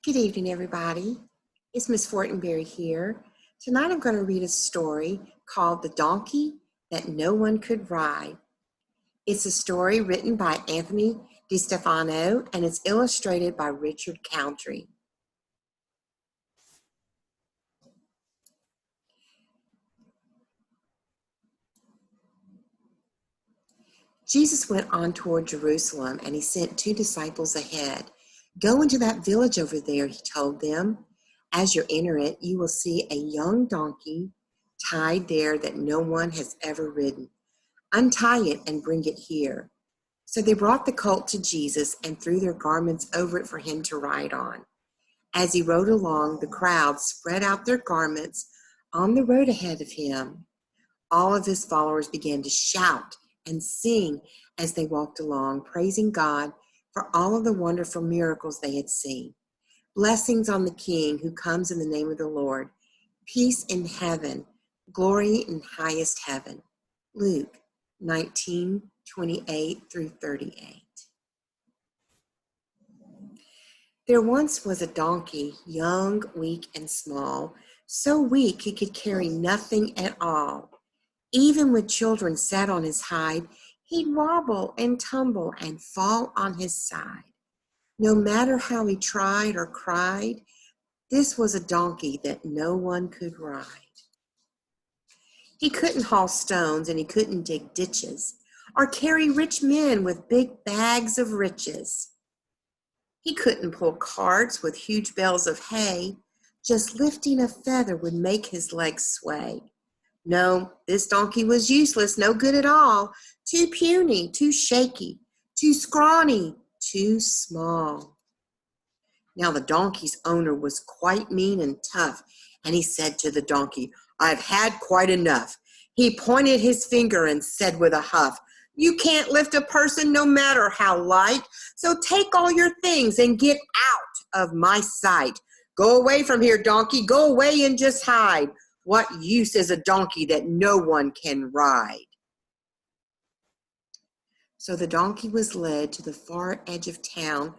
Good evening, everybody. It's Miss Fortenberry here. Tonight I'm going to read a story called The Donkey That No One Could Ride. It's a story written by Anthony DeStefano and it's illustrated by Richard Cowdrey. Jesus went on toward Jerusalem and he sent 2 disciples ahead. Go into that village over there, he told them. As you enter it, you will see a young donkey tied there that no one has ever ridden. Untie it and bring it here. So they brought the colt to Jesus and threw their garments over it for him to ride on. As he rode along, the crowd spread out their garments on the road ahead of him. All of his followers began to shout and sing as they walked along, praising God for all of the wonderful miracles they had seen. Blessings on the King who comes in the name of the Lord. Peace in heaven, glory in highest heaven. Luke 19:28 through 38. There once was a donkey, young, weak, and small, so weak he could carry nothing at all. Even when children sat on his hide, he'd wobble and tumble and fall on his side. No matter how he tried or cried, this was a donkey that no one could ride. He couldn't haul stones and he couldn't dig ditches or carry rich men with big bags of riches. He couldn't pull carts with huge bales of hay. Just lifting a feather would make his legs sway. No, this donkey was useless, no good at all. Too puny, too shaky, too scrawny, too small. Now the donkey's owner was quite mean and tough, and he said to the donkey, "I've had quite enough." He pointed his finger and said with a huff, "You can't lift a person no matter how light, so take all your things and get out of my sight. Go away from here, donkey, go away and just hide. What use is a donkey that no one can ride?" So the donkey was led to the far edge of town,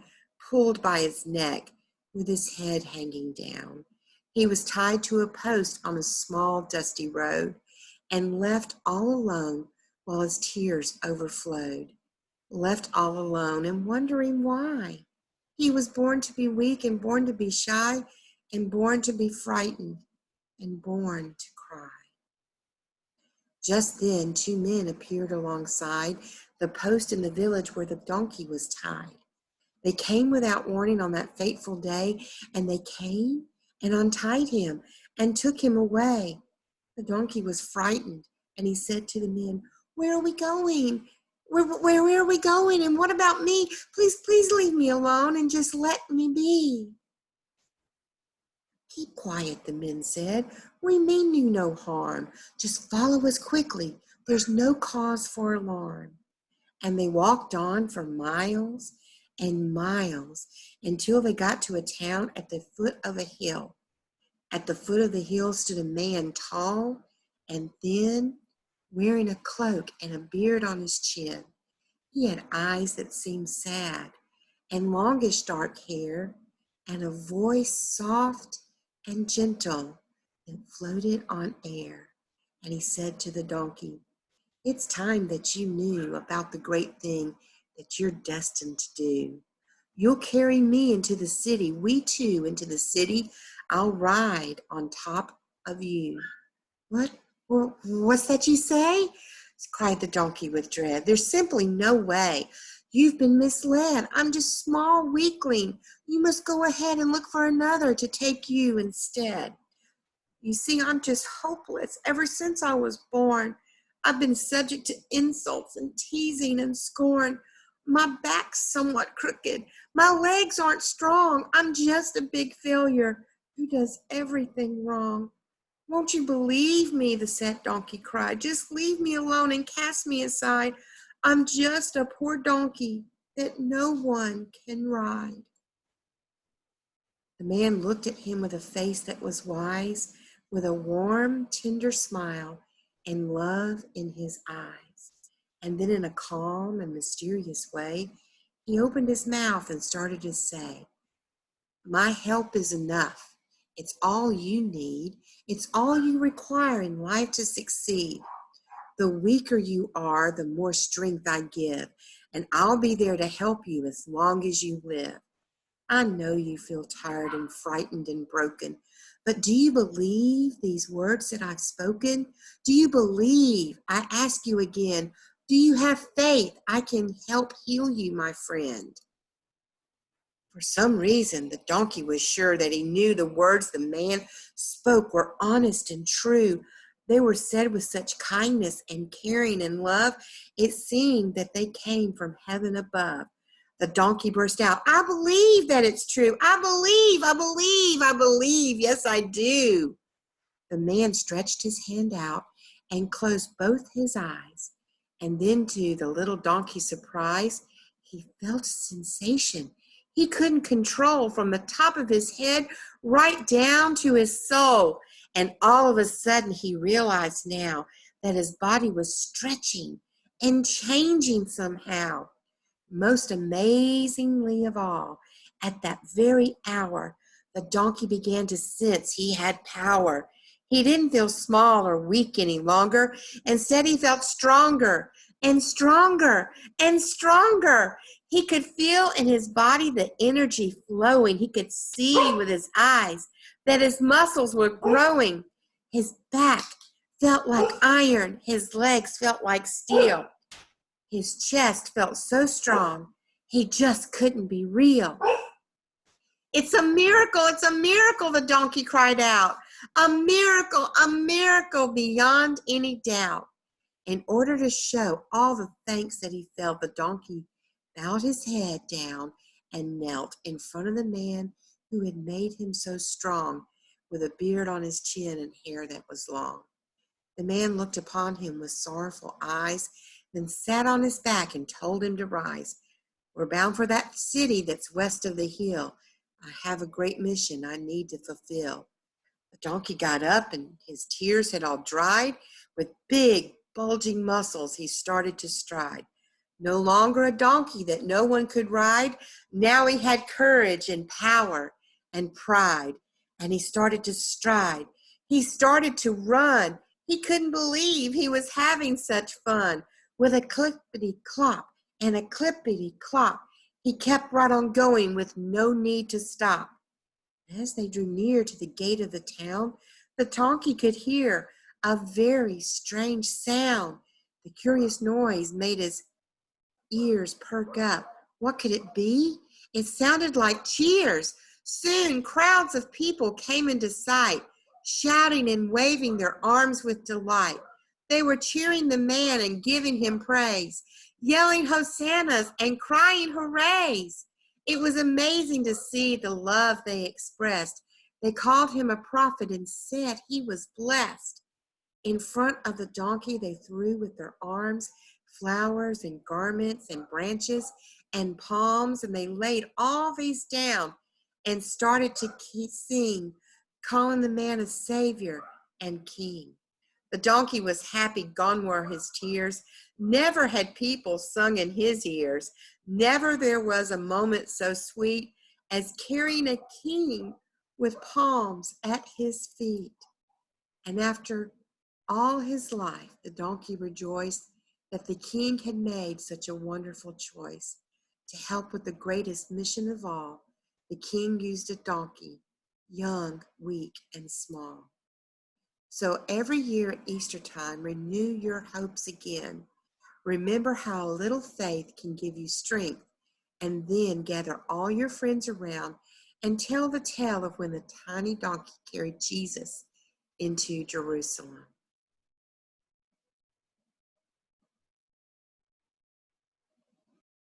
pulled by his neck, with his head hanging down. He was tied to a post on a small, dusty road, and left all alone while his tears overflowed. Left all alone and wondering why. He was born to be weak and born to be shy and born to be frightened and born to cry. Just then 2 men appeared alongside the post in the village where the donkey was tied. They came without warning on that fateful day, and they came and untied him and took him away. The donkey was frightened, and he said to the men, "Where are we going? Where are we going? And what about me? Please leave me alone and just let me be." "Keep quiet," the men said. "We mean you no harm. Just follow us quickly. There's no cause for alarm." And they walked on for miles and miles until they got to a town at the foot of a hill. At the foot of the hill stood a man, tall and thin, wearing a cloak and a beard on his chin. He had eyes that seemed sad and longish dark hair and a voice soft and gentle that floated on air. And he said to the donkey, "It's time that you knew about the great thing that you're destined to do. You'll carry me into the city, we two into the city. I'll ride on top of you." What's that you say?" cried the donkey with dread. "There's simply no way. You've been misled. I'm just a small weakling. You must go ahead and look for another to take you instead. You see, I'm just hopeless. Ever since I was born, I've been subject to insults and teasing and scorn. My back's somewhat crooked. My legs aren't strong. I'm just a big failure who does everything wrong. Won't you believe me?" the sad donkey cried. "Just leave me alone and cast me aside. I'm just a poor donkey that no one can ride." The man looked at him with a face that was wise, with a warm, tender smile and love in his eyes. And then in a calm and mysterious way, he opened his mouth and started to say, My help is enough. It's all you need. It's all you require in life to succeed. The weaker you are, the more strength I give, and I'll be there to help you as long as you live. I know you feel tired and frightened and broken, but do you believe these words that I've spoken? Do you believe? I ask you again, do you have faith? I can help heal you, my friend. For some reason, the donkey was sure that he knew the words the man spoke were honest and true. They were said with such kindness and caring and love, it seemed that they came from heaven above. The donkey burst out, I believe that it's true. I believe, I believe, I believe. Yes, I do. The man stretched his hand out and closed both his eyes. And then, to the little donkey's surprise, he felt a sensation he couldn't control from the top of his head right down to his soul. And all of a sudden, he realized now that his body was stretching and changing somehow. Most amazingly of all, at that very hour, the donkey began to sense he had power. He didn't feel small or weak any longer. Instead, he felt stronger and stronger and stronger. He could feel in his body the energy flowing. He could see with his eyes that his muscles were growing. His back felt like iron. His legs felt like steel. His chest felt so strong, he just couldn't be real. It's a miracle, the donkey cried out. A miracle beyond any doubt. In order to show all the thanks that he felt, the donkey bowed his head down and knelt in front of the man who had made him so strong, with a beard on his chin and hair that was long. The man looked upon him with sorrowful eyes, then sat on his back and told him to rise. We're bound for that city that's west of the hill. I have a great mission I need to fulfill. The donkey got up, and his tears had all dried. With big, bulging muscles, he started to stride. No longer a donkey that no one could ride. Now he had courage and power and pride. And he started to stride. He started to run. He couldn't believe he was having such fun. With a clippity-clop and a clippity-clop, he kept right on going with no need to stop. As they drew near to the gate of the town, the donkey could hear a very strange sound. The curious noise made his ears perk up. What could it be? It sounded like cheers. Soon crowds of people came into sight, shouting and waving their arms with delight. They were cheering the man and giving him praise, yelling hosannas and crying hoorays. It was amazing to see the love they expressed. They called him a prophet and said he was blessed. In front of the donkey, they threw with their arms flowers and garments and branches and palms, and they laid all these down and started to sing, calling the man a savior and king. The donkey was happy, gone were his tears. Never had people sung in his ears. Never there was a moment so sweet as carrying a king with palms at his feet. And after all his life, the donkey rejoiced that the king had made such a wonderful choice. To help with the greatest mission of all, the king used a donkey, young, weak, and small. So every year at Easter time, renew your hopes again. Remember how a little faith can give you strength, and then gather all your friends around and tell the tale of when the tiny donkey carried Jesus into Jerusalem.